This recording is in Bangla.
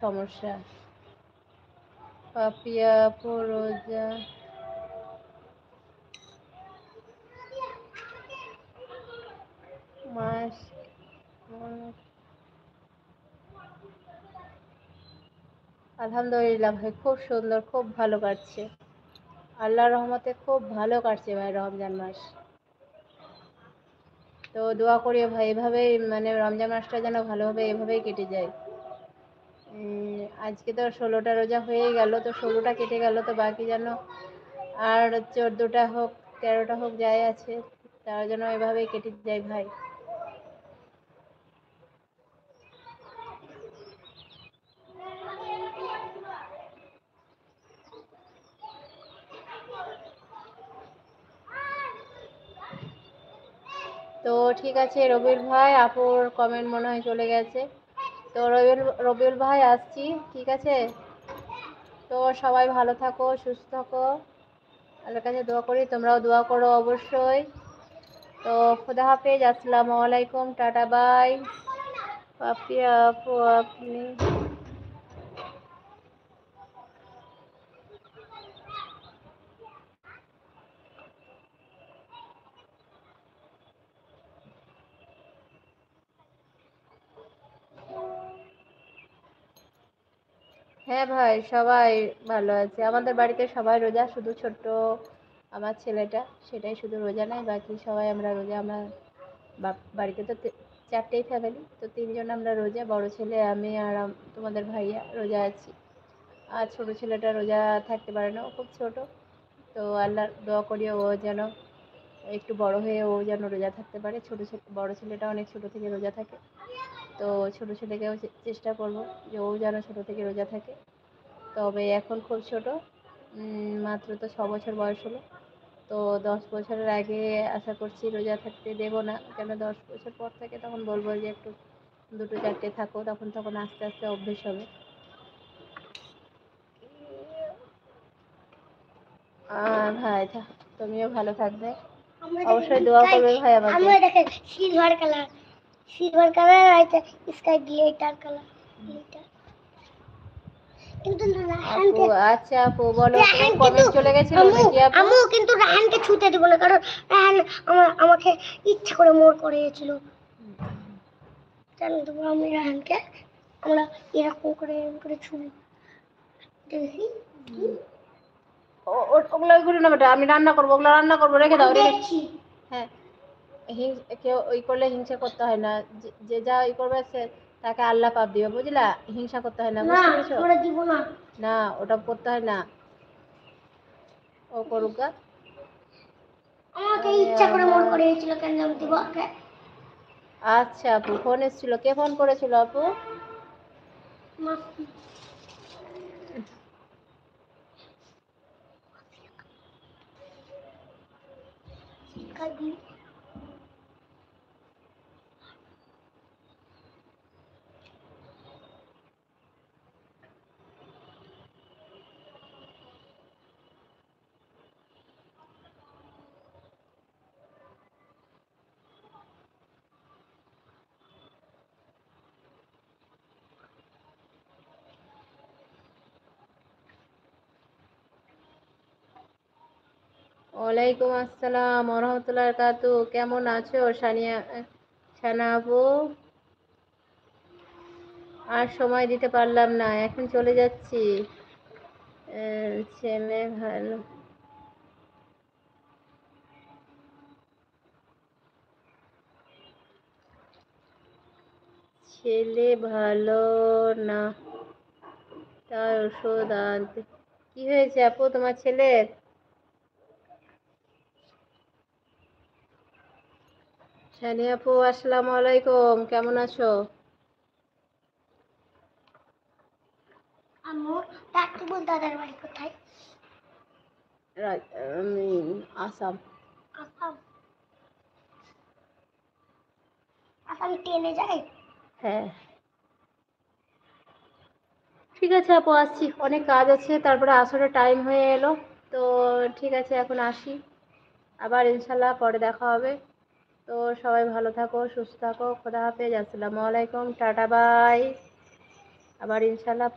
সমস্যা? পাপিয়া আপু রোজা মাস আলহামদুলিল্লাহ ভাই, খুব সুন্দর, খুব ভালো কাটছে, আল্লাহর রহমতে খুব ভালো কাটছে ভাই রমজান মাস। তো দোয়া করি ভাই এভাবেই, মানে রমজান মাসটা যেন ভালোভাবে এভাবেই কেটে যায়। আজকে তো 16টা রোজা হয়ে গেল, তো 16টা কেটে গেল, তো বাকি যেন আর 14টা হোক 13টা হোক যাই আছে, তারা যেন এভাবেই কেটে যায় ভাই। তো ঠিক আছে রবিউল ভাই, আপুর কমেন্ট মনে হয় চলে গেছে। তো রবিউল ভাই আসছি, ঠিক আছে? তো সবাই ভালো থাকো, সুস্থ থাকো, আল্লাহর কাছে দোয়া করি, তোমরাও দোয়া করো অবশ্যই। তো খুদা হাফেজ, আসসালামু আলাইকুম, টাটা বাই। পাপিয়া আপু আপনি হ্যাঁ ভাই, সবাই ভালো আছে, আমাদের বাড়িতে সবাই রোজা, শুধু ছোট্ট আমার ছেলেটা, সেটাই শুধু রোজা নাই, বাকি সবাই আমরা রোজা। আমরা বাড়িতে তো 4টেই ফ্যামিলি, তো 3জন আমরা রোজা, বড় ছেলে, আমি আর তোমাদের ভাইয়া রোজা আছি। আর ছোট ছেলেটা রোজা থাকতে পারে না, ও খুব ছোট। তো আল্লাহর দোয়া করি ও যেন একটু বড় হয়ে ও যেন রোজা থাকতে পারে। বড় ছেলেটা অনেক ছোট থেকে রোজা থাকে, তো ছোট ছেলেকেও চেষ্টা করব যে ও যেন ছোট থেকে রোজা থাকে। তবে এখন খুব ছোট, মাত্র তো 6 বছর বয়স হলো। তো 10 বছরের আগে আশা করছি রোজা থাকতে দেব না, কেন 10 বছর পর থেকে তখন বলবো যে একটু 2টো 4টে থাকো, তখন আস্তে আস্তে অভ্যেস হবে। ভাই তুমিও ভালো থাকবে, অবশ্যই দোয়া করবে ভাই আমাকে। আমরা দেখেন সিলভার কালার আছে, স্কাই গ্লিটার কালার, কিন্তু রাহানকে, আচ্ছা আপু বলো, তোমার কমেন্ট চলে গেছিল নাকি আপু? আম্মু কিন্তু রাহানকে ছুতে দেব না, কারণ রাহান আমাকে ইচ্ছা করে মোর করেছিল, জানো তো? আমি রাহানকে আমরা এরকম করে ছুঁই, দেখি ওগুলো ওইগুলো না বেটা, আমি রান্না করবো, ওগুলো রান্না করবো, রেখে দাও, রেখে। হ্যাঁ, কেউ ওই করলে হিংসা করতে হয় না, যে যা ওই করবে সে তাকে আল্লাহ পাপ দিবে, বুঝলা? হিংসা করতে হয় না, বুঝতে পেরেছো? না, ওটা করতে হয় না, ও করুক। আমাকে ইচ্ছা করে মন করেছিল, কেন আমি দিব ওকে? আচ্ছা আপু, ফোন এসেছিল, কে ফোন করেছিল আপু? ওয়ালাইকুম আসসালাম ওয়া রাহমাতুল্লাহি ওয়া বারাকাতুহু, কেমন আছো সানা আপু? আর সময় দিতে পারলাম না, এখন চলে যাচ্ছি। ছেলে ভালো, ছেলে ভালো না, তাই ওষুধ আনতে। কি হয়েছে আপু তোমার ছেলের? সানি আপু আসসালামু আলাইকুম, কেমন আছো? আম্মু রাকিবুল দাদার বাড়ি কোথায়? আসাম। আসাম, আসাম ট্রেনে যায়? হ্যাঁ। ঠিক আছে আপু, আসছি, অনেক কাজ আছে, তারপরে আসলে টাইম হয়ে এলো। তো ঠিক আছে, এখন আসি, আবার ইনশাল্লাহ পরে দেখা হবে। তো সবাই ভালো থাকো, সুস্থ থাকো, খোদা হাফেজ, আসসালামু আলাইকুম, টাটা বাই, আবার ইনশাল্লাহ